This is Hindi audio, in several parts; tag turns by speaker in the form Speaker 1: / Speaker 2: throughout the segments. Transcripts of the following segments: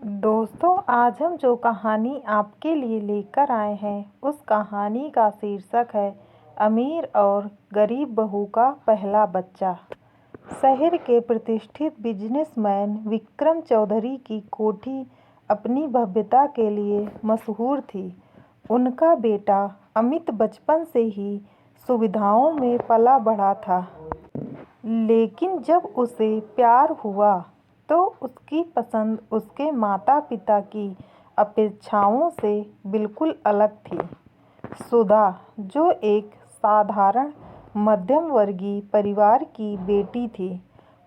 Speaker 1: दोस्तों, आज हम जो कहानी आपके लिए लेकर आए हैं उस कहानी का शीर्षक है अमीर और गरीब बहू का पहला बच्चा। शहर के प्रतिष्ठित बिजनेसमैन विक्रम चौधरी की कोठी अपनी भव्यता के लिए मशहूर थी। उनका बेटा अमित बचपन से ही सुविधाओं में पला बढ़ा था, लेकिन जब उसे प्यार हुआ तो उसकी पसंद उसके माता पिता की अपेक्षाओं से बिल्कुल अलग थी। सुधा, जो एक साधारण मध्यम वर्गीय परिवार की बेटी थी,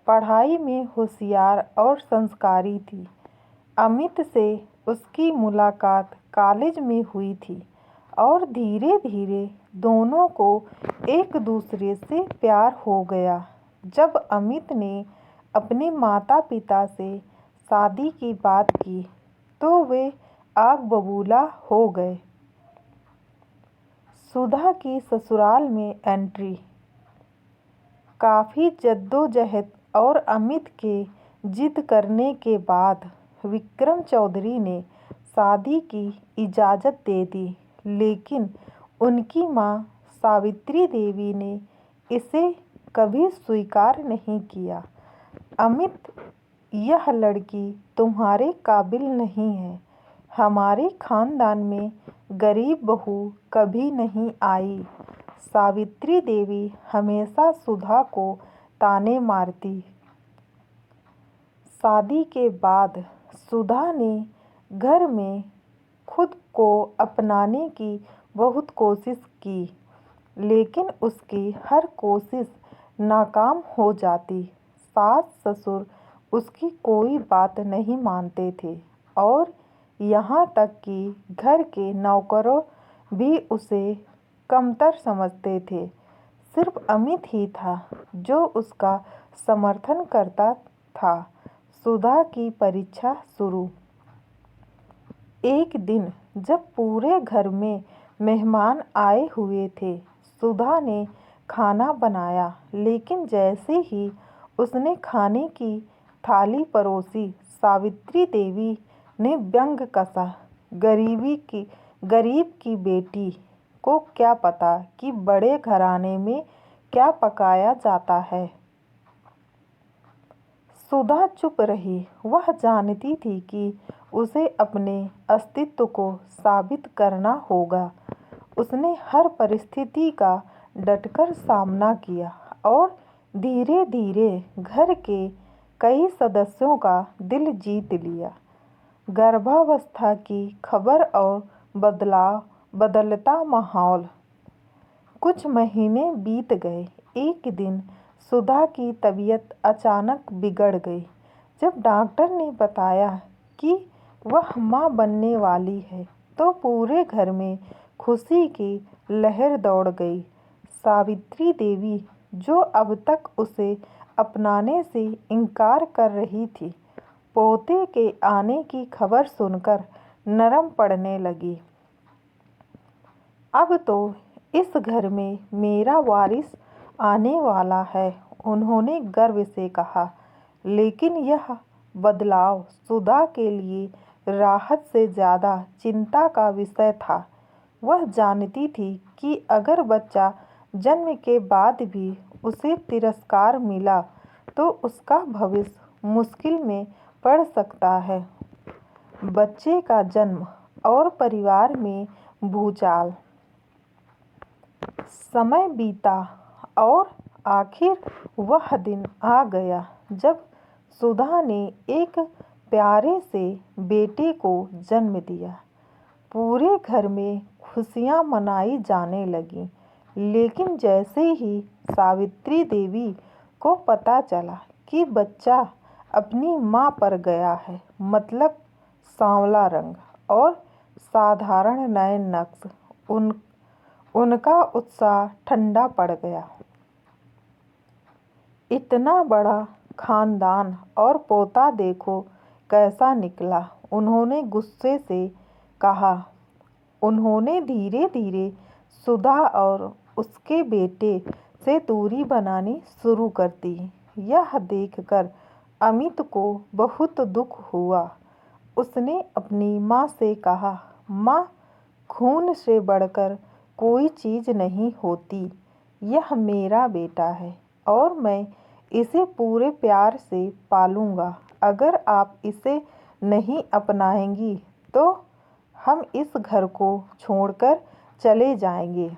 Speaker 1: पढ़ाई में होशियार और संस्कारी थी। अमित से उसकी मुलाकात कॉलेज में हुई थी और धीरे धीरे दोनों को एक दूसरे से प्यार हो गया। जब अमित ने अपने माता पिता से शादी की बात की तो वे आग बबूला हो गए। सुधा की ससुराल में एंट्री। काफ़ी जद्दोजहद और अमित के जिद करने के बाद विक्रम चौधरी ने शादी की इजाज़त दे दी, लेकिन उनकी मां सावित्री देवी ने इसे कभी स्वीकार नहीं किया। अमित, यह लड़की तुम्हारे काबिल नहीं है। हमारे खानदान में गरीब बहू कभी नहीं आई। सावित्री देवी हमेशा सुधा को ताने मारती। शादी के बाद सुधा ने घर में खुद को अपनाने की बहुत कोशिश की, लेकिन उसकी हर कोशिश नाकाम हो जाती। सास ससुर उसकी कोई बात नहीं मानते थे और यहाँ तक कि घर के नौकरों भी उसे कमतर समझते थे। सिर्फ अमित ही था जो उसका समर्थन करता था। सुधा की परीक्षा शुरू। एक दिन जब पूरे घर में मेहमान आए हुए थे, सुधा ने खाना बनाया, लेकिन जैसे ही उसने खाने की थाली परोसी, सावित्री देवी ने व्यंग कसा, गरीब की बेटी को क्या पता कि बड़े घराने में क्या पकाया जाता है। सुधा चुप रही। वह जानती थी कि उसे अपने अस्तित्व को साबित करना होगा। उसने हर परिस्थिति का डटकर सामना किया और धीरे धीरे घर के कई सदस्यों का दिल जीत लिया। गर्भावस्था की खबर और बदलता माहौल। कुछ महीने बीत गए। एक दिन सुधा की तबीयत अचानक बिगड़ गई। जब डॉक्टर ने बताया कि वह मां बनने वाली है, तो पूरे घर में खुशी की लहर दौड़ गई। सावित्री देवी, जो अब तक उसे अपनाने से इनकार कर रही थी, पोते के आने की खबर सुनकर नरम पड़ने लगी। अब तो इस घर में मेरा वारिस आने वाला है, उन्होंने गर्व से कहा। लेकिन यह बदलाव सुधा के लिए राहत से ज़्यादा चिंता का विषय था। वह जानती थी कि अगर बच्चा जन्म के बाद भी उसे तिरस्कार मिला तो उसका भविष्य मुश्किल में पड़ सकता है। बच्चे का जन्म और परिवार में भूचाल। समय बीता और आखिर वह दिन आ गया जब सुधा ने एक प्यारे से बेटे को जन्म दिया। पूरे घर में खुशियां मनाई जाने लगीं, लेकिन जैसे ही सावित्री देवी को पता चला कि बच्चा अपनी मां पर गया है, मतलब सांवला रंग और साधारण नए नक्श, उनका उत्साह ठंडा पड़ गया। इतना बड़ा खानदान और पोता देखो कैसा निकला, उन्होंने गुस्से से कहा। उन्होंने धीरे धीरे सुधा और उसके बेटे से दूरी बनानी शुरू कर दी। यह देखकर अमित को बहुत दुख हुआ उसने अपनी माँ से कहा, माँ, खून से बढ़कर कोई चीज़ नहीं होती। यह मेरा बेटा है और मैं इसे पूरे प्यार से पालूंगा। अगर आप इसे नहीं अपनाएंगी तो हम इस घर को छोड़कर चले जाएंगे।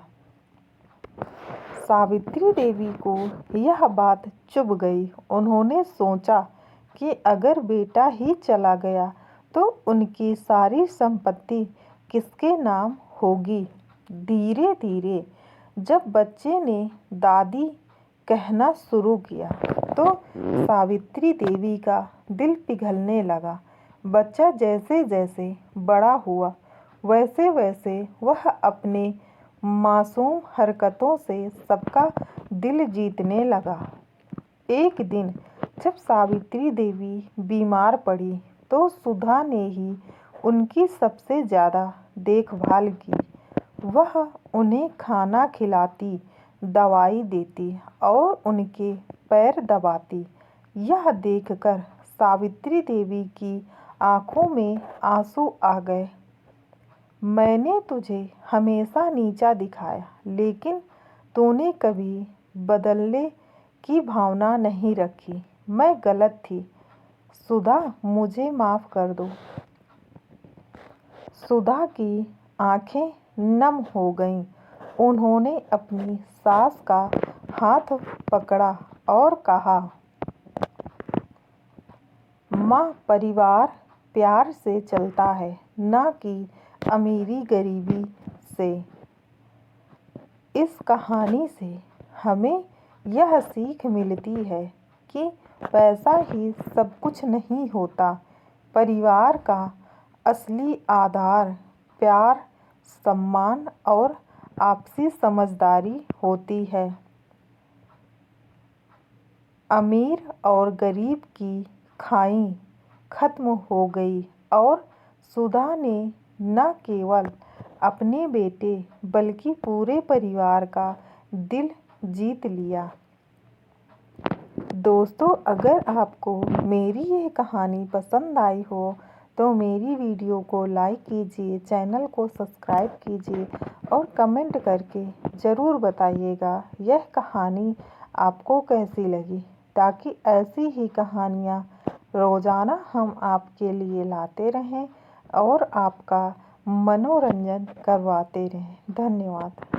Speaker 1: सावित्री देवी को यह बात चुभ गई। उन्होंने सोचा कि अगर बेटा ही चला गया तो उनकी सारी संपत्ति किसके नाम होगी। धीरे धीरे जब बच्चे ने दादी कहना शुरू किया तो सावित्री देवी का दिल पिघलने लगा। बच्चा जैसे जैसे बड़ा हुआ वैसे वैसे वह अपने मासूम हरकतों से सबका दिल जीतने लगा। एक दिन जब सावित्री देवी बीमार पड़ी तो सुधा ने ही उनकी सबसे ज़्यादा देखभाल की। वह उन्हें खाना खिलाती, दवाई देती और उनके पैर दबाती। यह देखकर सावित्री देवी की आंखों में आंसू आ गए। मैंने तुझे हमेशा नीचा दिखाया, लेकिन तूने कभी बदलने की भावना नहीं रखी। मैं गलत थी। सुधा, मुझे माफ़ कर दो। सुधा की आंखें नम हो गईं। उन्होंने अपनी सास का हाथ पकड़ा और कहा, माँ, परिवार प्यार से चलता है, न कि अमीरी गरीबी से। इस कहानी से हमें यह सीख मिलती है कि पैसा ही सब कुछ नहीं होता। परिवार का असली आधार प्यार, सम्मान और आपसी समझदारी होती है। अमीर और गरीब की खाई खत्म हो गई और सुधा ने न केवल अपने बेटे बल्कि पूरे परिवार का दिल जीत लिया। दोस्तों, अगर आपको मेरी ये कहानी पसंद आई हो तो मेरी वीडियो को लाइक कीजिए, चैनल को सब्सक्राइब कीजिए और कमेंट करके ज़रूर बताइएगा यह कहानी आपको कैसी लगी, ताकि ऐसी ही कहानियाँ रोज़ाना हम आपके लिए लाते रहें और आपका मनोरंजन करवाते रहें। धन्यवाद।